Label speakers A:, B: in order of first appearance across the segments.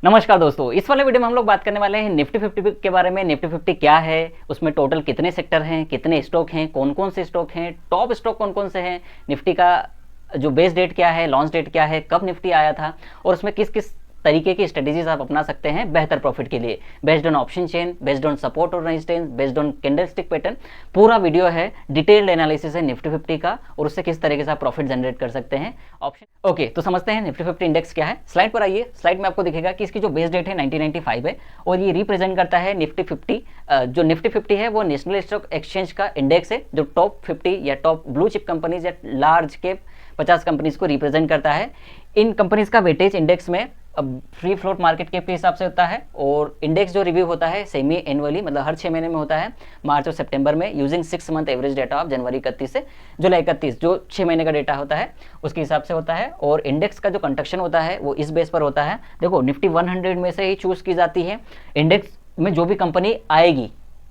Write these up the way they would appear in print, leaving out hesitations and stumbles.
A: नमस्कार दोस्तों, इस वाले वीडियो में हम लोग बात करने वाले हैं निफ्टी 50 के बारे में। निफ्टी 50 क्या है, उसमें टोटल कितने सेक्टर हैं, कितने स्टॉक हैं, कौन कौन से स्टॉक हैं, टॉप स्टॉक कौन कौन से हैं, निफ्टी का जो बेस डेट क्या है, लॉन्च डेट क्या है, कब निफ्टी आया था और उसमें किस किस तरीके की स्ट्रेटेजीज आप अपना सकते हैं बेहतर प्रॉफिट के लिए, based on option chain, based on support और resistance, based on candlestick pattern. पूरा वीडियो है, डिटेल्ड एनालिसिस है निफ्टी 50 का और उससे किस तरीके से आप प्रॉफिट जनरेट कर सकते हैं ऑप्शन। ओके, तो समझते हैं निफ्टी 50 इंडेक्स क्या है। स्लाइड पर आइए। स्लाइड में आपको दिखेगा कि इसकी जो बेस डेट है 1995 है और ये रिप्रेजेंट करता है निफ्टी 50। जो निफ्टी 50 है वो नेशनल स्टॉक एक्सचेंज का इंडेक्स है जो टॉप 50 या टॉप ब्लू चिप कंपनीज या लार्ज कैप 50 कंपनीज को रिप्रेजेंट करता है। इन कंपनीज का वेटेज इंडेक्स में फ्री फ्लोट मार्केट कैप के हिसाब से होता है और इंडेक्स जो रिव्यू होता है सेमी एनुअली, मतलब हर 6 महीने में होता है, मार्च और सितंबर में, using 6 month average data of January 31 से जुलाई 31, जो 6 महीने का डेटा होता है उसके हिसाब से होता है। और इंडेक्स का जो कंस्ट्रक्शन होता है वो इस बेस पर होता है। देखो, निफ्टी 100 में से ही चूज की जाती है। इंडेक्स में जो भी कंपनी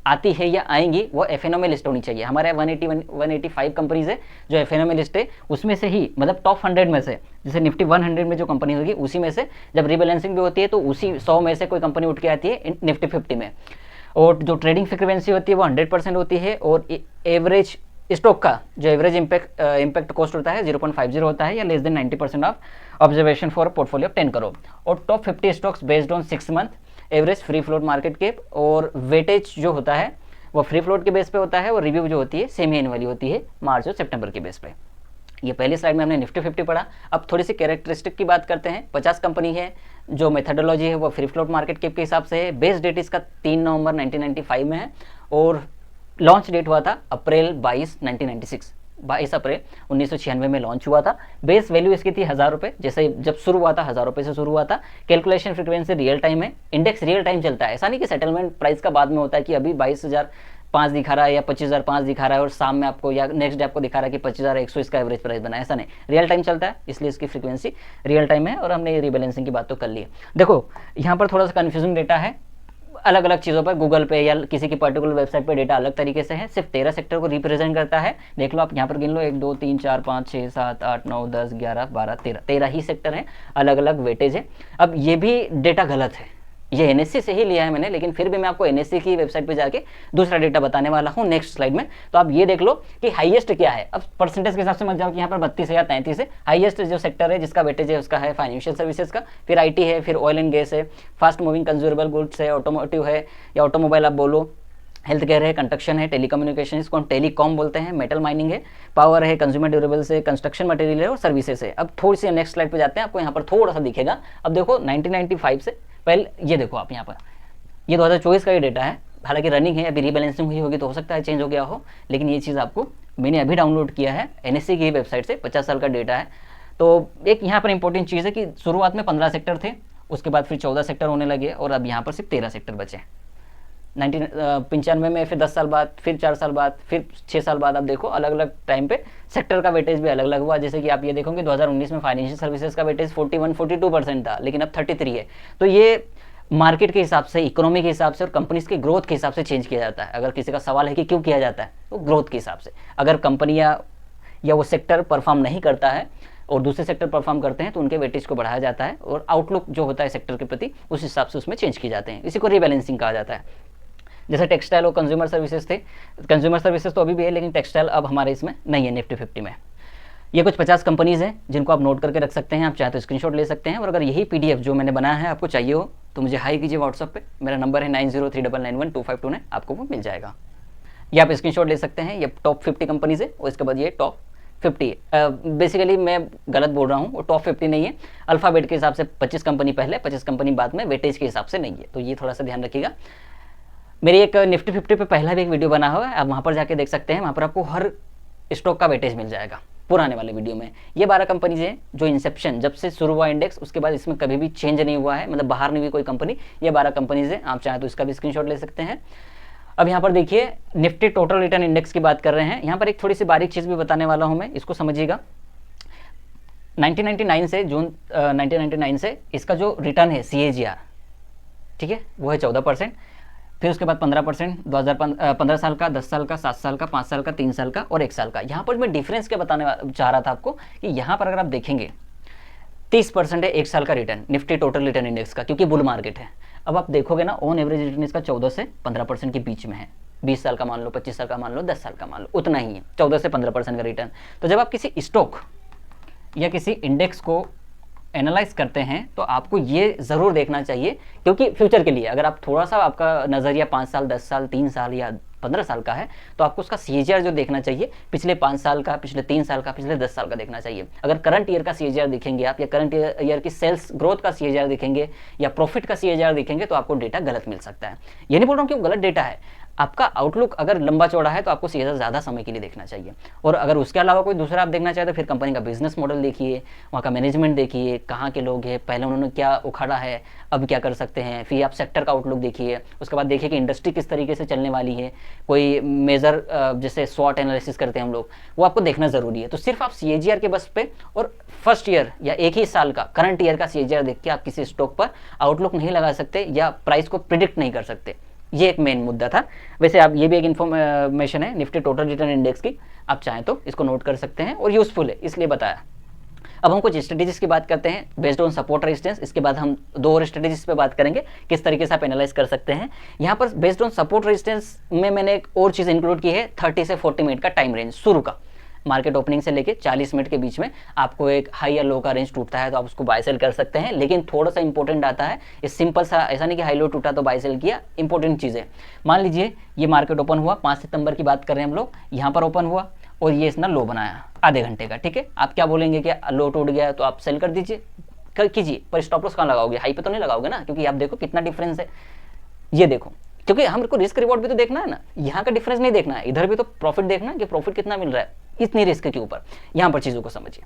A: आती है या आएंगी वो एफएनओ में लिस्ट होनी चाहिए। हमारे 185 कंपनीज है जो एफएनओ में लिस्ट है, उसमें से ही, मतलब टॉप 100 में से, जैसे निफ्टी 100 में जो कंपनी होगी उसी में से जब रीबैलेंसिंग भी होती है तो उसी 100 में से कोई कंपनी उठ के आती है निफ्टी 50 में। और जो ट्रेडिंग फ्रिक्वेंसी होती है वो 100% होती है और एवरेज स्टॉक का जो एवरेज इम्पैक्ट कॉस्ट होता है 0.50 होता है या less than 90% of observation for portfolio of 10 crore. और top 50 stocks based on 6 month average free float market cap और वेटेज जो होता है वो फ्री फ्लोट के बेस पे होता है और रिव्यू जो होती है सेमी एनुअली होती है मार्च और सितंबर के बेस पे। ये पहली स्लाइड में हमने निफ्टी 50 पढ़ा। अब थोड़ी सी कैरेक्टरिस्टिक की बात करते हैं। 50 कंपनी है, जो मेथडोलॉजी है वो फ्री फ्लोट मार्केट कैप के हिसाब से है। बेस डेट इसका 3 नवंबर 1995 में है और लॉन्च डेट हुआ था अप्रैल 22 अप्रैल 1996 में लॉन्च हुआ था। बेस वैल्यू इसकी थी 1000 रुपये। जैसे जब शुरू हुआ था 1000 रुपये से शुरू हुआ था। कैलकुलेशन फ्रीक्वेंसी रियल टाइम है। इंडेक्स रियल टाइम चलता है, ऐसा नहीं कि सेटलमेंट प्राइस का बाद में होता है कि अभी 22,005 दिखा रहा है या 25,005 दिखा रहा है और शाम में आपको या नेक्स्ट डे आपको दिखा रहा है कि 25,100 इसका एवरेज प्राइस बना है। ऐसा नहीं, रियल टाइम चलता है, इसलिए इसकी फ्रीक्वेंसी रियल टाइम है। और हमने रीबैलेंसिंग की बात तो कर ली है। देखो, यहाँ पर थोड़ा सा कन्फ्यूजिंग डेटा है। अलग अलग चीज़ों पर गूगल पे या किसी की पर्टिकुलर वेबसाइट पे डेटा अलग तरीके से है। सिर्फ 13 सेक्टर को रिप्रेजेंट करता है। देख लो, आप यहाँ पर गिन लो, 1 2 3 4 5 6 7 8 9 10 11 12 13 ही सेक्टर है, अलग अलग वेटेज है। अब ये भी डेटा गलत है, ये एनएससी से ही लिया है मैंने, लेकिन फिर भी मैं आपको एनएससी की वेबसाइट पे जाके दूसरा डेटा बताने वाला हूँ नेक्स्ट स्लाइड में। तो आप ये देख लो कि हाईएस्ट क्या है। अब परसेंटेज के हिसाब से मत जाओ कि यहाँ पर 32 है या 33 है। हाईएस्ट जो सेक्टर है जिसका वेटेज है उसका है फाइनेंशियल सर्विसेज का, फिर आईटी है, फिर ऑयल एंड गैस है, फास्ट मूविंग कंज्यूमेबल गुड्स है, ऑटोमोटिव है या ऑटोमोबाइल आप बोलो, हेल्थ केयर है, कंस्ट्रक्शन है, टेलीकम्युनिकेशन, इसको हम टेलीकॉम बोलते हैं, मेटल माइनिंग है, पावर है, कंज्यूमर ड्यूरेबल्स है, कंस्ट्रक्शन मटेरियल है और सर्विसेज है। अब थोड़ी सी नेक्स्ट स्लाइड पे जाते हैं, आपको यहाँ पर थोड़ा सा दिखेगा। अब देखो 1995 से पहले ये देखो आप यहाँ पर, ये 2024 का ही डेटा है। हालांकि रनिंग है, अभी रीबैलेंसिंग हुई होगी तो हो सकता है चेंज हो गया हो, लेकिन ये चीज़ आपको मैंने अभी डाउनलोड किया है एनएससी की वेबसाइट से, 50 साल का डेटा है। तो एक यहाँ पर इंपॉर्टेंट चीज़ है कि शुरुआत में 15 सेक्टर थे, उसके बाद फिर 14 सेक्टर होने लगे और अब यहाँ पर सिर्फ 13 सेक्टर बचे। 1995 में, फिर 10 साल बाद, फिर 4 साल बाद, फिर 6 साल बाद, आप देखो अलग अलग टाइम पे सेक्टर का वेटेज भी अलग अलग हुआ। जैसे कि आप ये देखोगे 2019 में फाइनेंशियल सर्विसेज का वेटेज 41-42% था, लेकिन अब 33 है। तो ये मार्केट के हिसाब से, इकोनॉमी के हिसाब से और कंपनीज के ग्रोथ के हिसाब से चेंज किया जाता है। अगर किसी का सवाल है कि क्यों किया जाता है, तो ग्रोथ के हिसाब से। अगर कंपनियां या वो सेक्टर परफॉर्म नहीं करता है और दूसरे सेक्टर परफॉर्म करते हैं तो उनके वेटेज को बढ़ाया जाता है और आउटलुक जो होता है सेक्टर के प्रति उस हिसाब से उसमें चेंज किए जाते हैं। इसी को रीबैलेंसिंग कहा जाता है। जैसे टेक्सटाइल और कंज्यूमर सर्विसेज थे, कंज्यूमर सर्विसेज तो अभी भी है लेकिन टेक्सटाइल अब हमारे इसमें नहीं है निफ्टी 50 में। ये कुछ 50 कंपनीज हैं जिनको आप नोट करके रख सकते हैं, आप चाहे तो स्क्रीनशॉट ले सकते हैं। और अगर यही पीडीएफ जो मैंने बनाया है आपको चाहिए हो तो मुझे हाई कीजिए व्हाट्सअप पे, मेरा नंबर है 9039912529, आपको वो मिल जाएगा। ये आप स्क्रीनशॉट ले सकते हैं। ये टॉप 50 कंपनीज है और इसके बाद ये टॉप 50 है। बेसिकली मैं गलत बोल रहा हूँ, वो टॉप 50 नहीं है। अल्फ़ाबेट के हिसाब से 25 कंपनी पहले, 25 कंपनी बाद में, वेटेज के हिसाब से नहीं है। तो ये थोड़ा सा ध्यान रखिएगा। मेरी एक निफ्टी 50 पे पहला भी एक वीडियो बना हुआ है, आप वहाँ पर जाके देख सकते हैं। वहाँ पर आपको हर स्टॉक का वेटेज मिल जाएगा पुराने वाले वीडियो में। ये 12 कंपनीज हैं जो इंसेप्शन, जब से शुरू हुआ इंडेक्स उसके बाद इसमें कभी भी चेंज नहीं हुआ है, मतलब बाहर नहीं हुई कोई कंपनी। ये 12 कंपनीज हैं, आप चाहे तो इसका भी स्क्रीनशॉट ले सकते हैं। अब यहाँ पर देखिए, निफ्टी टोटल रिटर्न इंडेक्स की बात कर रहे हैं। यहाँ पर एक थोड़ी सी बारीक चीज़ भी बताने वाला हूँ मैं, इसको समझिएगा। 1999 से, जून 1999 से इसका जो रिटर्न है CAGR, ठीक है, वो है 14%। फिर उसके बाद 15%, 2015 साल का, 10 साल का, 7 साल का, 5 साल का, 3 साल का और 1 साल का। यहाँ पर मैं डिफरेंस क्या बताने चाह रहा था आपको कि यहाँ पर अगर आप देखेंगे 30% है 1 साल का return Nifty total return index का, क्योंकि बुल मार्केट है। अब आप देखोगे ना, ऑन एवरेज रिटर्न इसका 14 से 15% के बीच में है। 20 साल का मान लो, 25 साल का मान लो, 10 साल का मान लो, उतना ही है, 14 से 15% का रिटर्न। तो जब आप किसी स्टॉक या किसी इंडेक्स को एनालाइज करते हैं तो आपको ये ज़रूर देखना चाहिए, क्योंकि फ्यूचर के लिए अगर आप थोड़ा सा आपका नज़रिया 5 साल, 10 साल, 3 साल या 15 साल का है, तो आपको उसका CAGR जो देखना चाहिए, पिछले 5 साल का, पिछले 3 साल का, पिछले 10 साल का देखना चाहिए। अगर करंट ईयर का CAGR देखेंगे आप, या करंट ईयर की सेल्स ग्रोथ का CAGR देखेंगे, या प्रॉफिट का CAGR देखेंगे, तो आपको डेटा गलत मिल सकता है। ये नहीं बोल रहा हूँ कि वो गलत डेटा है, आपका आउटलुक अगर लंबा चौड़ा है तो आपको ज़्यादा समय के लिए देखना चाहिए। और अगर उसके अलावा कोई दूसरा आप देखना चाहे तो फिर कंपनी का बिजनेस मॉडल देखिए, वहाँ का मैनेजमेंट देखिए, कहाँ के लोग हैं, पहले उन्होंने क्या उखाड़ा है, अब क्या कर सकते हैं। फिर आप सेक्टर का आउटलुक देखिए, उसके बाद देखिए कि इंडस्ट्री किस तरीके से चलने वाली है। कोई मेजर जैसे स्वॉट एनालिसिस करते हैं हम लोग, वो आपको देखना ज़रूरी है। तो सिर्फ आप CAGR के बस पे और फर्स्ट ईयर या एक ही साल का करंट ईयर का CAGR देख के आप किसी स्टॉक पर आउटलुक नहीं लगा सकते या प्राइस को प्रिडिक्ट नहीं कर सकते। ये एक मेन मुद्दा था। वैसे आप ये भी एक इन्फॉर्मेशन है निफ्टी टोटल रिटर्न इंडेक्स की, आप चाहें तो इसको नोट कर सकते हैं और यूजफुल है इसलिए बताया। अब हम कुछ स्ट्रेटेजीज की बात करते हैं बेस्ड ऑन सपोर्ट रेजिस्टेंस। इसके बाद हम 2 और स्ट्रेटेजीज पे बात करेंगे किस तरीके से आप एनालाइज कर सकते हैं। यहाँ पर बेस्ड ऑन सपोर्ट रेजिस्टेंस में मैंने एक और चीज़ इंक्लूड की है, 30 से 40 मिनट का टाइम रेंज शुरू का। मार्केट ओपनिंग से लेके 40 मिनट के बीच में आपको एक हाई या लो का रेंज टूटता है तो आप उसको बाय सेल कर सकते हैं। लेकिन थोड़ा सा इंपॉर्टेंट आता है, इस सिंपल सा ऐसा नहीं कि हाई लो टूटा तो बाय सेल किया। इंपॉर्टेंट चीज़ है, मान लीजिए ये मार्केट ओपन हुआ, 5 सितंबर की बात कर रहे हैं हम लोग, यहाँ पर ओपन हुआ और ये इसने लो बनाया आधे घंटे का, ठीक है। आप क्या बोलेंगे कि लो टूट गया तो आप सेल कर दीजिए, कीजिए, पर स्टॉप लॉस कहाँ लगाओगे, हाई पे तो नहीं लगाओगे ना, क्योंकि आप देखो कितना डिफरेंस है। ये देखो, क्योंकि हमको रिस्क रिवॉर्ड भी तो देखना है ना, यहाँ का डिफरेंस नहीं देखना है, इधर भी तो प्रॉफिट देखना है कि प्रॉफिट कितना मिल रहा है इतनी रिस्क के ऊपर। यहाँ पर चीज़ों को समझिए,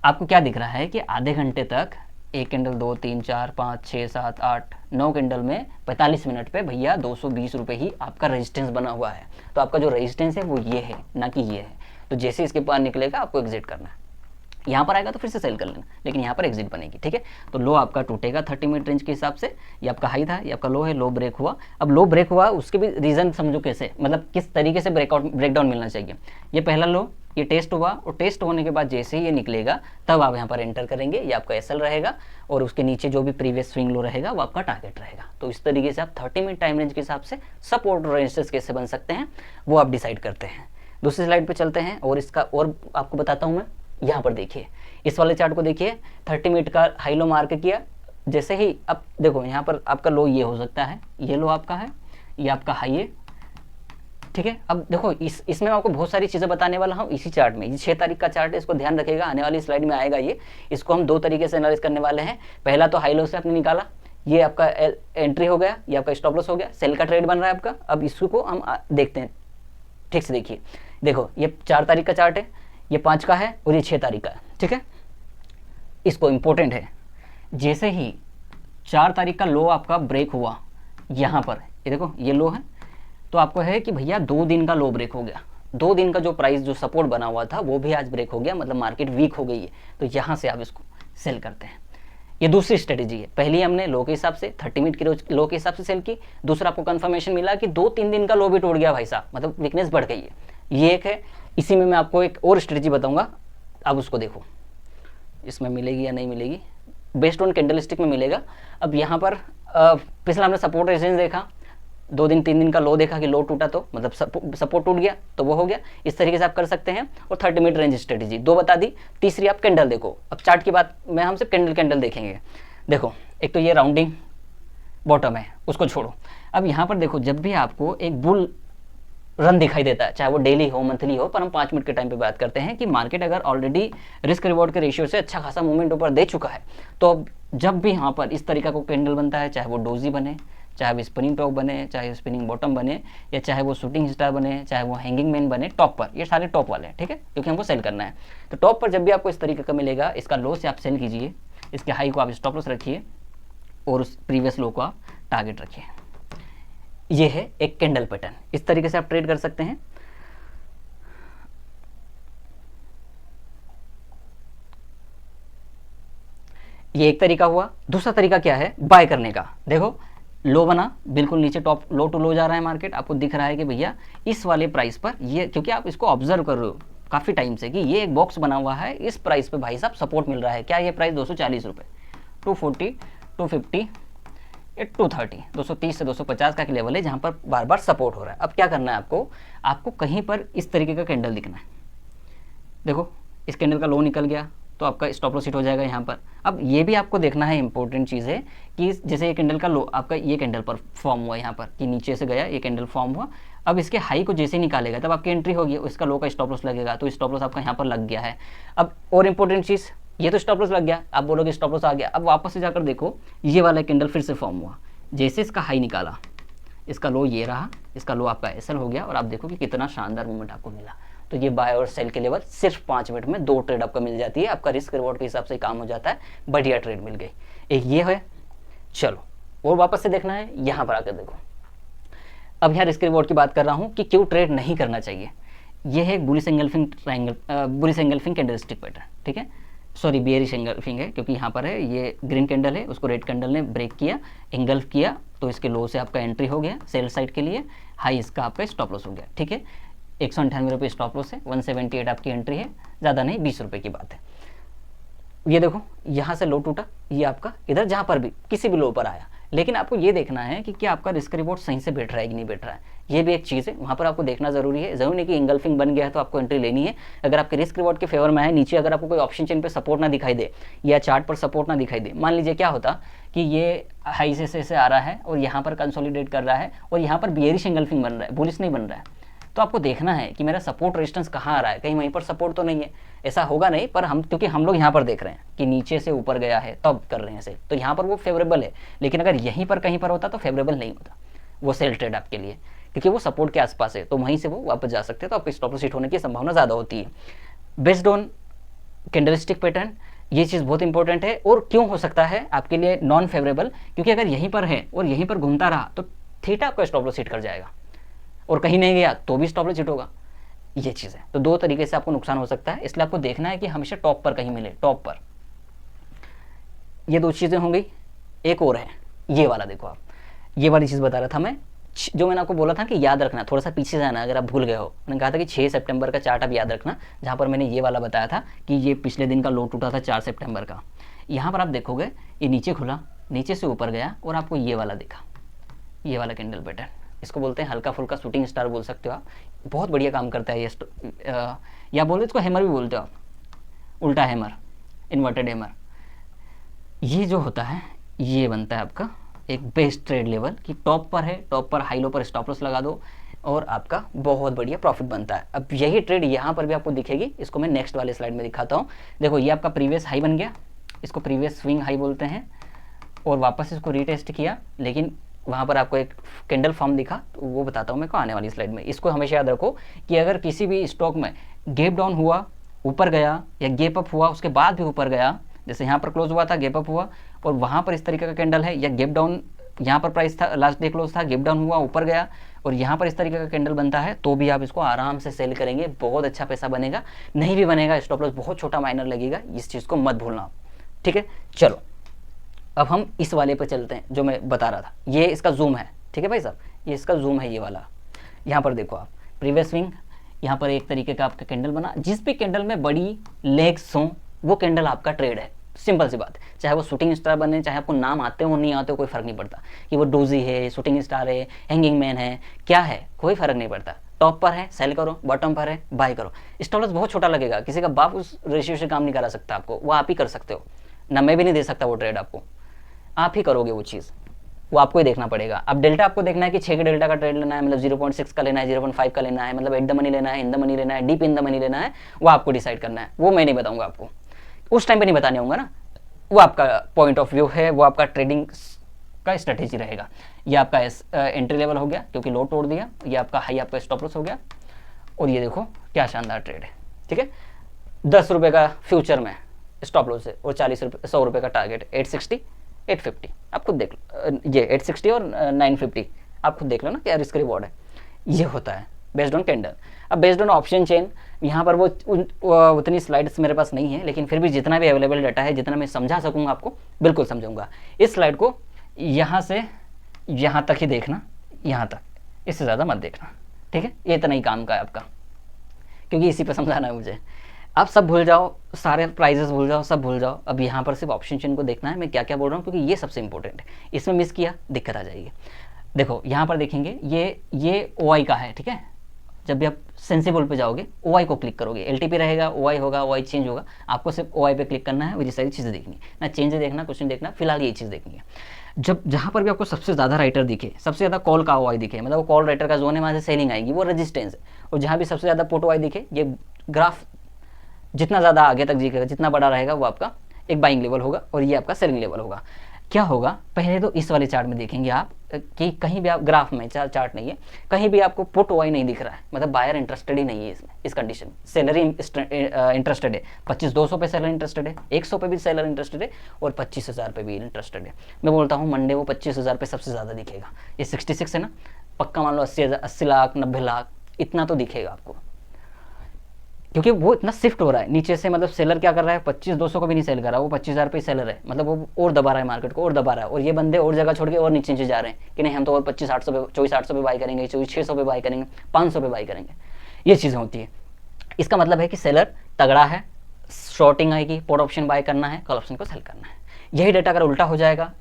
A: आपको क्या दिख रहा है कि आधे घंटे तक 1 कैंडल, 2, 3, 4, 5, 6, 7, 8, 9 कैंडल में 45 मिनट पे भैया 220 रुपये ही आपका रेजिस्टेंस बना हुआ है। तो आपका जो रेजिस्टेंस है वो ये है, ना कि ये है। तो जैसे इसके पार निकलेगा आपको एग्जिट करना है, यहाँ पर आएगा तो फिर से सेल कर लेना, लेकिन यहाँ पर एग्जिट बनेगी, ठीक है। तो लो आपका टूटेगा 30 मिनट रेंज के हिसाब से। ये आपका हाई था, ये आपका लो है, लो ब्रेक हुआ। अब लो ब्रेक हुआ उसके भी रीज़न समझो कैसे, मतलब किस तरीके से ब्रेकडाउन मिलना चाहिए। ये पहला लो, ये टेस्ट हुआ और टेस्ट होने के बाद जैसे ही ये निकलेगा तब आप यहाँ पर एंटर करेंगे। ये आपका SL रहेगा और उसके नीचे जो भी प्रीवियस स्विंग लो रहेगा वो आपका टारगेट रहेगा। तो इस तरीके से आप 30 मिनट टाइम रेंज के हिसाब से सपोर्ट और रेजिस्टेंस कैसे बन सकते हैं वो आप डिसाइड करते हैं। दूसरी स्लाइड पे चलते हैं और इसका और आपको बताता हूँ मैं। यहाँ पर देखिए, इस वाले चार्ट को देखिए, 30 मिनट का हाई लो मार्क किया, जैसे ही अब देखो यहाँ पर आपका लो ये हो सकता है, ये लो आपका है, ये आपका हाई है, ठीक है। अब देखो इसमें आपको बहुत सारी चीज़ें बताने वाला हूँ इसी चार्ट में। ये 6 तारीख का चार्ट है, इसको ध्यान रखिएगा, आने वाली स्लाइड में आएगा ये। इसको हम 2 तरीके से एनालाइज करने वाले हैं। पहला तो हाई लो से आपने निकाला, ये आपका एंट्री हो गया, ये आपका स्टॉप लॉस हो गया, सेल का ट्रेड बन रहा है आपका। अब इसको हम देखते हैं, ठीक से देखिए। देखो ये 4 तारीख का चार्ट है, ये 5 का है और ये 6 तारीख का है, ठीक है। इसको इंपॉर्टेंट है, जैसे ही 4 तारीख का लो आपका ब्रेक हुआ यहाँ पर, ये देखो ये लो है, तो आपको है कि भैया 2 दिन का लो ब्रेक हो गया। 2 दिन का जो प्राइस जो सपोर्ट बना हुआ था वो भी आज ब्रेक हो गया, मतलब मार्केट वीक हो गई है। तो यहाँ से आप इसको सेल करते हैं। ये दूसरी स्ट्रेटेजी है। पहली हमने लो के हिसाब से 30 मिनट की लो के हिसाब से सेल की। दूसरा आपको कंफर्मेशन मिला कि 2-3 दिन का लो भी टूट गया भाई साहब, मतलब वीकनेस बढ़ गई है, ये एक है। इसी में मैं आपको एक और स्ट्रेटेजी बताऊंगा, अब उसको देखो इसमें मिलेगी या नहीं मिलेगी, बेस्ड ऑन कैंडलस्टिक में मिलेगा। अब यहाँ पर पिछला हमने सपोर्ट रेजिस्टेंस देखा, 2 दिन 3 दिन का लो देखा कि लो टूटा तो मतलब सपोर्ट टूट गया तो वो हो गया। इस तरीके से आप कर सकते हैं। और 30 मिनट रेंज स्ट्रेटेजी 2 बता दी। तीसरी आप कैंडल देखो। अब चार्ट की बात में हम सिर्फ कैंडल देखेंगे। देखो एक तो ये राउंडिंग बॉटम है, उसको छोड़ो। अब यहाँ पर देखो, जब भी आपको एक बुल रन दिखाई देता है, चाहे वो डेली हो मंथली हो, पर हम 5 मिनट के टाइम पे बात करते हैं कि मार्केट अगर ऑलरेडी रिस्क रिवॉर्ड के रेशियो से अच्छा खासा मूवमेंट ऊपर दे चुका है, तो जब भी यहाँ पर इस तरीका को कैंडल बनता है, चाहे वो डोजी बने, चाहे वो स्पिनिंग टॉप बने, चाहे स्पिनिंग बॉटम बने, या चाहे वो शूटिंग स्टार बने, चाहे वो हैंगिंग मैन बने, टॉप पर, ये सारे टॉप वाले हैं, ठीक है, क्योंकि हमको सेल करना है। तो टॉप पर जब भी आपको इस तरीके का मिलेगा, इसका लो से आप सेल कीजिए, इसके हाई को आप स्टॉप लॉस रखिए और उस प्रीवियस लो को आप टारगेट रखिए। ये है एक कैंडल पैटर्न, इस तरीके से आप ट्रेड कर सकते हैं। ये एक तरीका हुआ। दूसरा तरीका क्या है बाय करने का। देखो लो बना, बिल्कुल नीचे टॉप लो टू लो जा रहा है मार्केट, आपको दिख रहा है कि भैया इस वाले प्राइस पर ये, क्योंकि आप इसको ऑब्जर्व कर रहे हो काफ़ी टाइम से कि ये एक बॉक्स बना हुआ है, इस प्राइस पे भाई साहब सपोर्ट मिल रहा है। क्या ये प्राइस 240 रुपये, 240, 250, 230, 230 से 250 का लेवल है जहाँ पर बार बार सपोर्ट हो रहा है। अब क्या करना है आपको, आपको कहीं पर इस तरीके का कैंडल दिखना है। देखो इस कैंडल का लो निकल गया तो आपका स्टॉप लॉस हिट हो जाएगा यहाँ पर। अब ये भी आपको देखना है, इंपॉर्टेंट चीज़ है कि जैसे ये कैंडल का लो आपका ये कैंडल पर फॉर्म हुआ यहाँ पर कि नीचे से गया, ये कैंडल फॉर्म हुआ। अब इसके हाई को जैसे निकालेगा तब आपकी एंट्री होगी, इसका लो का स्टॉप लॉस लगेगा, तो स्टॉप लॉस आपका यहाँ पर लग गया है। अब और इंपॉर्टेंट चीज़, ये तो स्टॉप लॉस लग गया, आप बोलोगे स्टॉप लॉस आ गया। अब वापस से जाकर देखो ये वाला कैंडल फिर से फॉर्म हुआ, जैसे इसका हाई निकाला, इसका लो ये रहा, इसका लो आपका एसएल हो गया और आप देखो कि कितना शानदार मूवमेंट आपको मिला। तो ये बाय और सेल के लेवल सिर्फ 5 मिनट में 2 ट्रेड आपको मिल जाती है, आपका रिस्क रिवॉर्ड के हिसाब से काम हो जाता है, बढ़िया ट्रेड मिल गई। एक ये है, चलो और वापस से देखना है, यहाँ पर आकर देखो। अब यहाँ रिस्क रिवॉर्ड की बात कर रहा हूँ कि क्यों ट्रेड नहीं करना चाहिए। ये है bullish engulfing triangle, bullish engulfing candlestick pattern, ठीक है, सॉरी बेयरिश एंगल्फिंग है, क्योंकि यहाँ पर है ये ग्रीन कैंडल है, उसको रेड कैंडल ने ब्रेक किया, एंगल्फ किया, तो इसके लो से आपका एंट्री हो गया सेल साइड के लिए, हाई इसका आपका स्टॉप लॉस हो गया, ठीक है। 198 रुपये स्टॉप लॉस है, 178 आपकी एंट्री है, ज़्यादा नहीं 20 रुपये की बात है। ये देखो यहाँ से लो टूटा, ये आपका इधर जहाँ पर भी किसी भी लो पर आया, लेकिन आपको ये देखना है कि क्या आपका रिस्क रिवॉर्ड सही से बैठ रहा है कि नहीं बैठ रहा है, ये भी एक चीज़ है, वहाँ पर आपको देखना जरूरी है। जरूर नहीं कि इंगल्फिंग बन गया है तो आपको एंट्री लेनी है। अगर आपके रिस्क रिवॉर्ड के फेवर में है, नीचे अगर आपको कोई ऑप्शन चेन पे सपोर्ट ना दिखाई दे या चार्ट पर सपोर्ट ना दिखाई दे, मान लीजिए क्या होता कि ये हाई से आ रहा है और यहाँ पर कंसोलिडेट कर रहा है और यहाँ पर बियरिश इंगल्फिंग बन रहा है, बुलिश नहीं बन रहा है, तो आपको देखना है कि मेरा सपोर्ट रेजिस्टेंस कहाँ आ रहा है, कहीं वहीं पर सपोर्ट तो नहीं है। ऐसा होगा नहीं, पर हम क्योंकि हम लोग यहाँ पर देख रहे हैं कि नीचे से ऊपर गया है तब कर रहे हैं सेल, तो यहाँ पर वो फेवरेबल है। लेकिन अगर यहीं पर कहीं पर होता तो फेवरेबल नहीं होता वो सेल ट्रेड आपके लिए, क्योंकि वो सपोर्ट के आसपास है, तो वहीं से वो वापस जा सकते हैं, तो आपको स्टॉप लॉस हिट होने की संभावना ज़्यादा होती है। बेस्ड ऑन कैंडलस्टिक पैटर्न ये चीज़ बहुत इंपॉर्टेंट है। और क्यों हो सकता है आपके लिए नॉन फेवरेबल, क्योंकि अगर यहीं पर है और यहीं पर घूमता रहा तो थीटा आपका स्टॉप लॉस हिट कर जाएगा, और कहीं नहीं गया तो भी स्टॉप लॉस हिट होगा। ये चीज़ है, तो 2 तरीके से आपको नुकसान हो सकता है, इसलिए आपको देखना है कि हमेशा टॉप पर कहीं मिले, टॉप पर। ये 2 चीज़ें हो गई। एक और है ये वाला, देखो आप, ये वाली चीज़ बता रहा था मैं, जो मैंने आपको बोला था कि याद रखना, थोड़ा सा पीछे जाना अगर आप भूल गए हो। मैंने कहा था कि 6 सितंबर का चार्ट आप याद रखना, जहाँ पर मैंने ये वाला बताया था कि ये पिछले दिन का लो टूटा था 4 सितंबर का। यहाँ पर आप देखोगे ये नीचे खुला, नीचे से ऊपर गया और आपको ये वाला दिखा, ये वाला कैंडल पैटर्न, इसको बोलते हैं हल्का फुल्का शूटिंग स्टार बोल सकते हो आप, बहुत बढ़िया काम करता है ये, या बोलते इसको हैमर भी बोलते हो आप, उल्टा हैमर, इन्वर्टेड हैमर। ये जो होता है ये बनता है आपका एक बेस्ट ट्रेड लेवल कि टॉप पर है, टॉप पर हाई लो पर स्टॉप लॉस लगा दो और आपका बहुत बढ़िया प्रॉफिट बनता है। अब यही ट्रेड यहाँ पर भी आपको दिखेगी, इसको मैं नेक्स्ट वाले स्लाइड में दिखाता हूँ। देखो ये आपका प्रीवियस हाई बन गया, इसको प्रीवियस स्विंग हाई बोलते हैं, और वापस इसको रीटेस्ट किया, लेकिन वहाँ पर आपको एक कैंडल फॉर्म दिखा, तो वो बताता हूँ मैं को आने वाली स्लाइड में। इसको हमेशा याद रखो कि अगर किसी भी स्टॉक में गैप डाउन हुआ, ऊपर गया, या गैप अप हुआ उसके बाद भी ऊपर गया, जैसे यहाँ पर क्लोज हुआ था, गैप अप हुआ और वहाँ पर इस तरीके का कैंडल है, या गैप डाउन, यहाँ पर प्राइस था लास्ट डे क्लोज था, गैप डाउन हुआ, ऊपर गया और यहाँ पर इस तरीके का कैंडल बनता है, तो भी आप इसको आराम से सेल करेंगे, बहुत अच्छा पैसा बनेगा। नहीं भी बनेगा, स्टॉप लॉस बहुत छोटा माइनर लगेगा, इस चीज़ को मत भूलना, ठीक है। चलो अब हम इस वाले पे चलते हैं जो मैं बता रहा था, ये इसका जूम है, ठीक है भाई साहब, ये इसका जूम है, ये वाला। यहाँ पर देखो आप प्रीवियस स्विंग, यहाँ पर एक तरीके का आपका कैंडल बना, जिस भी कैंडल में बड़ी लेग्स हों वो कैंडल आपका ट्रेड है, सिंपल सी बात है। चाहे वो शूटिंग स्टार बने, चाहे आपको नाम आते हो नहीं आते हो, कोई फर्क नहीं पड़ता कि वो डोजी है, शूटिंग स्टार है, हैंगिंग मैन है, क्या है, कोई फर्क नहीं पड़ता। टॉप पर है सेल करो, बॉटम पर है बाय करो। स्टॉप लॉस बहुत छोटा लगेगा, किसी का बाप उस रेशियो से काम नहीं करा सकता आपको, वो आप ही कर सकते हो ना, मैं भी नहीं दे सकता वो ट्रेड आपको, आप ही करोगे वो चीज़, वो आपको ही देखना पड़ेगा। अब डेल्टा आपको देखना है कि 6 के डेल्टा का ट्रेड लेना है, मतलब 0.6 का लेना है, 0.5 का लेना है, मतलब एट द मनी लेना है, इन द मनी लेना है, डीप इन द मनी लेना है, वो आपको डिसाइड करना है। वो मैं नहीं बताऊंगा आपको, उस टाइम पे नहीं बताने होगा ना, वो आपका पॉइंट ऑफ व्यू है, वो आपका ट्रेडिंग का स्ट्रेटेजी रहेगा। ये आपका एंट्री लेवल हो गया क्योंकि लो तोड़ दिया, ये आपका हाई आपका स्टॉप लॉस हो गया, और ये देखो क्या शानदार ट्रेड है, ठीक है। 10 रुपये का फ्यूचर में स्टॉप लॉस है और 100 रुपये का टारगेट, 860 850, आप खुद देख लो, ये 860 और 950 आप खुद देख लो ना क्या रिस्क रिवॉर्ड है। ये होता है बेस्ड ऑन कैंडल। अब बेस्ड ऑन ऑप्शन चेन, यहाँ पर वो उतनी स्लाइड्स मेरे पास नहीं है, लेकिन फिर भी जितना भी अवेलेबल डाटा है, जितना मैं समझा सकूँगा आपको बिल्कुल समझाऊंगा। इस स्लाइड को यहाँ से यहाँ तक ही देखना, यहाँ तक, इससे ज़्यादा मत देखना, ठीक है। ये इतना ही काम का है आपका, क्योंकि इसी पर समझाना है मुझे। आप सब भूल जाओ, सारे प्राइजेस भूल जाओ, सब भूल जाओ। अब यहाँ पर सिर्फ ऑप्शन चेन को देखना है मैं क्या क्या बोल रहा हूँ, क्योंकि ये सबसे इंपॉर्टेंट है। इसमें मिस किया दिक्कत आ जाएगी। देखो यहाँ पर देखेंगे, ये OI का है, ठीक है। जब भी आप सेंसिबल पे जाओगे OI को क्लिक करोगे, LTP रहेगा, OI होगा, OI चेंज होगा, आपको सिर्फ OI पे क्लिक करना है और ये सारी चीज़ें देखनी है ना, चेंज देखना, कुछ नहीं देखना, फिलहाल ये चीज़ देखनी है। जब जहाँ पर भी आपको सबसे ज़्यादा राइटर दिखे, सबसे ज़्यादा कॉल का OI दिखे, मतलब वो कॉल राइटर का जोन है, वहाँ से सेलिंग आएगी, वो रेजिस्टेंस है। और जहाँ भी सबसे ज़्यादा पुट OI दिखे, ये ग्राफ जितना ज़्यादा आगे तक दिखेगा, जितना बड़ा रहेगा, वो आपका एक बाइंग लेवल होगा और ये आपका सेलिंग लेवल होगा। क्या होगा, पहले तो इस वाले चार्ट में देखेंगे आप कि कहीं भी आप ग्राफ में, चार्ट नहीं है, कहीं भी आपको पुट OI नहीं दिख रहा है, मतलब बायर इंटरेस्टेड ही नहीं है इसमें, इस कंडीशन में। सेलर इंटरेस्टेड है, 25,200 पे सेलर इंटरेस्टेड है, 100 पे भी सेलर इंटरेस्टेड है और 25,000 पे भी इंटरेस्टेड है। मैं बोलता हूँ मंडे वो 25,000 पे सबसे ज़्यादा दिखेगा। ये 66 है ना, पक्का मान लो 80 लाख 90 लाख इतना तो दिखेगा आपको, क्योंकि वो इतना शिफ्ट हो रहा है नीचे से। मतलब सेलर क्या कर रहा है, 25,200 को भी नहीं सेल कर रहा, वो 25,000 पे सेलर है, मतलब वो और दबा रहा है मार्केट को, और दबा रहा है। और ये बंदे और जगह छोड़ के और नीचे नीचे जा रहे हैं कि नहीं हम तो और 25,800 पे, 24,800 पे बाई करेंगे, 24,600 पे बाई करेंगे, 500 पे बाई करेंगे। ये चीज़ें होती है। इसका मतलब है कि सेलर तगड़ा है, शॉर्टिंग आएगी, पुट ऑप्शन बाय करना है, कॉल ऑप्शन को सेल करना है। यही डेटा अगर उल्टा हो जाएगा,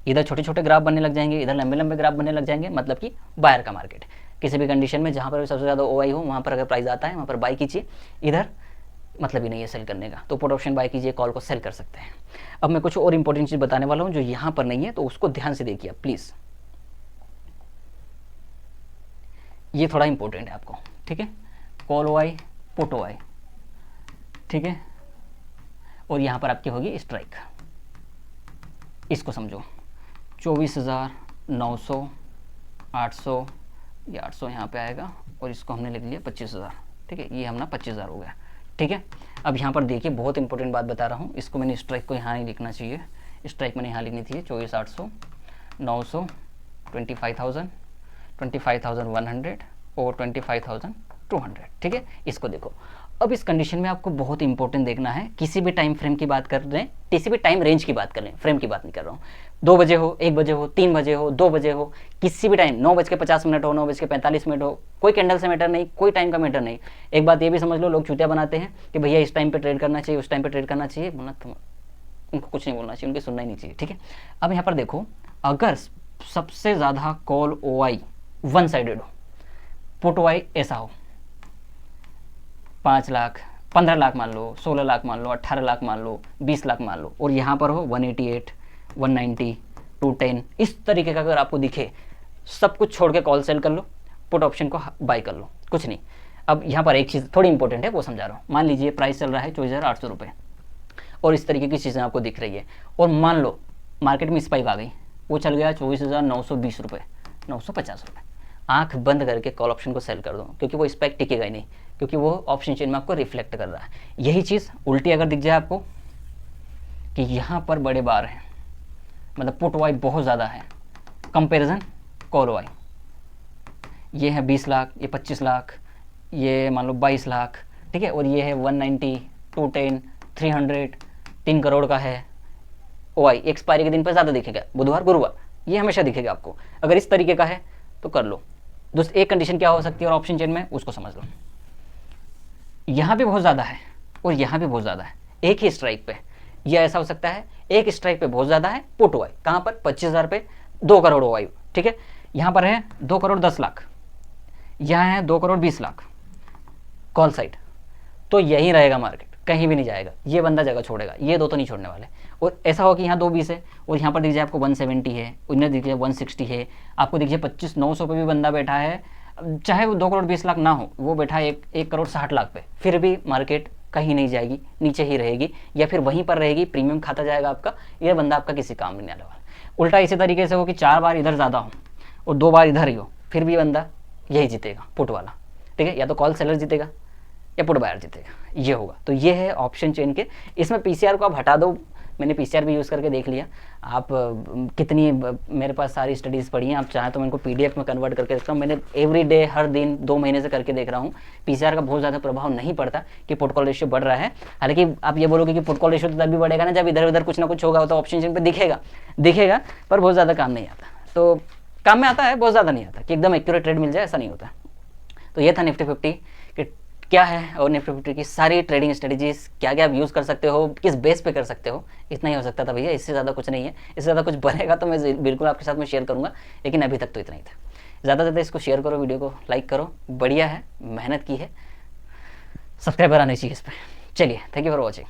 A: इधर छोटे छोटे ग्राफ बनने लग जाएंगे, इधर लंबे लंबे ग्राफ बनने लग जाएंगे, मतलब कि बायर का मार्केट है। किसी भी कंडीशन में जहाँ पर भी सबसे ज़्यादा OI हो, वहाँ पर अगर प्राइस आता है वहाँ पर बाई कीजिए, इधर मतलब ही नहीं है सेल करने का, तो पुट ऑप्शन बाय कीजिए, कॉल को सेल कर सकते हैं। अब मैं कुछ और इंपॉर्टेंट चीज़ बताने वाला हूँ जो यहाँ पर नहीं है, तो उसको ध्यान से देखिए आप प्लीज़। ये थोड़ा इंपॉर्टेंट है आपको, ठीक है। कॉल OI, पुट OI, ठीक है। और यहाँ पर आपकी होगी स्ट्राइक, इसको समझो। 24,900, 800, ये 800 यहाँ पे आएगा और इसको हमने लिख लिया 25,000, ठीक है। ये हमारा 25,000 हो गया, ठीक है। अब यहाँ पर देखिए बहुत इंपॉर्टेंट बात बता रहा हूँ, इसको मैंने स्ट्राइक को यहाँ नहीं लिखना चाहिए, स्ट्राइक मैंने यहाँ लिखनी थी 24,800, 900, 25,000, 25,100 और 25,200, ठीक है। इसको देखो। अब इस कंडीशन में आपको बहुत इंपॉर्टेंट देखना है, किसी भी टाइम फ्रेम की बात कर रहे हैं, किसी भी टाइम रेंज की बात कर रहे हैं, फ्रेम की बात नहीं कर रहा हूँ। 2 बजे हो, 1 बजे हो, 3 बजे हो, 2 बजे हो, किसी भी टाइम, 9:50 हो, 9:45 हो, कोई कैंडल से मैटर नहीं, कोई टाइम का मैटर नहीं। एक बात ये भी समझ लो, लोग चूतिया बनाते हैं कि भैया इस टाइम पे ट्रेड करना चाहिए, उस टाइम पे ट्रेड करना चाहिए, उनको कुछ नहीं बोलना चाहिए, उनकी सुनना ही नहीं चाहिए, ठीक है। अब यहाँ पर देखो, अगर सबसे ज़्यादा कॉल OI वन साइडेड हो, पुट OI ऐसा हो, 5 लाख, 15 लाख मान लो, 16 लाख मान लो, 18 लाख मान लो, 20 लाख मान लो, और यहाँ पर हो 188, 190, 210, इस तरीके का अगर आपको दिखे, सब कुछ छोड़ के कॉल सेल कर लो, पुट ऑप्शन को बाय कर लो, कुछ नहीं। अब यहाँ पर एक चीज़ थोड़ी इंपॉर्टेंट है, वो समझा रहा हूँ। मान लीजिए प्राइस चल रहा है 24,800 रुपये और इस तरीके की चीज़ें आपको दिख रही है, और मान लो मार्केट में स्पाइक आ गई, वो चल गया 24,920 रुपये, 950 रुपये। आंख बंद करके कॉल ऑप्शन को सेल कर दो, क्योंकि वो स्पाइक टिकेगा ही नहीं, क्योंकि वो ऑप्शन चेन में आपको रिफ्लेक्ट कर रहा है। यही चीज़ उल्टी अगर दिख जाए आपको कि यहाँ पर बड़े बार हैं, मतलब पुट OI बहुत ज़्यादा है, कंपैरिजन कॉल OI, ये है 20 लाख, ये 25 लाख, ये मान लो 22 लाख, ठीक है, और ये है 190, 210, 300, 3 करोड़ का है OI। एक्सपायरी के दिन पर ज़्यादा दिखेगा, बुधवार गुरुवार, ये हमेशा दिखेगा आपको। अगर इस तरीके का है तो कर लो। दोस्त एक कंडीशन क्या हो सकती है और ऑप्शन चेन में, उसको समझ लो। यहाँ भी बहुत ज़्यादा है और यहाँ भी बहुत ज़्यादा है, एक ही स्ट्राइक पे। यह ऐसा हो सकता है, एक स्ट्राइक पे बहुत ज़्यादा है पुट OI, कहाँ पर 25,000 पे 2 करोड़ OI, ठीक है। यहाँ पर है 2 करोड़ 10 लाख, यहाँ है 2 करोड़ 20 लाख कॉल साइड, तो यही रहेगा मार्केट, कहीं भी नहीं जाएगा। ये बंदा जगह छोड़ेगा, ये दो तो नहीं छोड़ने वाले। और ऐसा हो कि यहाँ 220 है और यहाँ पर दीजिए आपको 170 है, उन्हें दीजिए 160 है, आपको दीजिए 25,900 पे भी बंदा बैठा है, चाहे वो 2 करोड़ 20 लाख ना हो, वो बैठा है 1 करोड़ 60 लाख पे, फिर भी मार्केट कहीं नहीं जाएगी, नीचे ही रहेगी या फिर वहीं पर रहेगी, प्रीमियम खाता जाएगा आपका, ये बंदा आपका किसी काम नहीं आने वाला। उल्टा इसी तरीके से हो कि 4 बार इधर ज़्यादा हो और 2 बार इधर ही हो, फिर भी बंदा यही जीतेगा, पुट वाला, ठीक है। या तो कॉल सेलर जीतेगा या पुट बायर जीतेगा, ये होगा। तो ये है ऑप्शन चेन के। इसमें PCR को आप हटा दो, मैंने PCR भी यूज़ करके देख लिया। आप कितनी, मेरे पास सारी स्टडीज़ पढ़ी हैं, आप चाहें तो मैं इनको PDF में कन्वर्ट करके देखता हूँ। मैंने एवरी डे, हर दिन 2 महीने से करके देख रहा हूँ। PCR का बहुत ज़्यादा प्रभाव नहीं पड़ता कि पुट कॉल रेशियो बढ़ रहा है। हालांकि आप ये बोलोगे कि पुट कॉल रेशियो तो तभी बढ़ेगा ना जब इधर उधर कुछ ना कुछ होगा, तो ऑप्शन चेन पर दिखेगा, पर बहुत ज़्यादा काम नहीं आता। तो काम में आता है, बहुत ज़्यादा नहीं आता कि एकदम एक्यूरेट ट्रेड मिल जाए, ऐसा नहीं होता। तो ये था निफ्टी 50 कि क्या है और निफ्टी 50 की सारी ट्रेडिंग स्ट्रेटजीज क्या क्या आप यूज़ कर सकते हो, किस बेस पे कर सकते हो, इतना ही हो सकता था भैया, इससे ज़्यादा कुछ नहीं है। इससे ज़्यादा कुछ बनेगा तो मैं बिल्कुल आपके साथ में शेयर करूँगा, लेकिन अभी तक तो इतना ही था। ज़्यादा से ज़्यादा इसको शेयर करो, वीडियो को लाइक करो, बढ़िया है, मेहनत की है, सब्सक्राइबर आनी चाहिए इस पर। चलिए, थैंक यू फॉर वॉचिंग।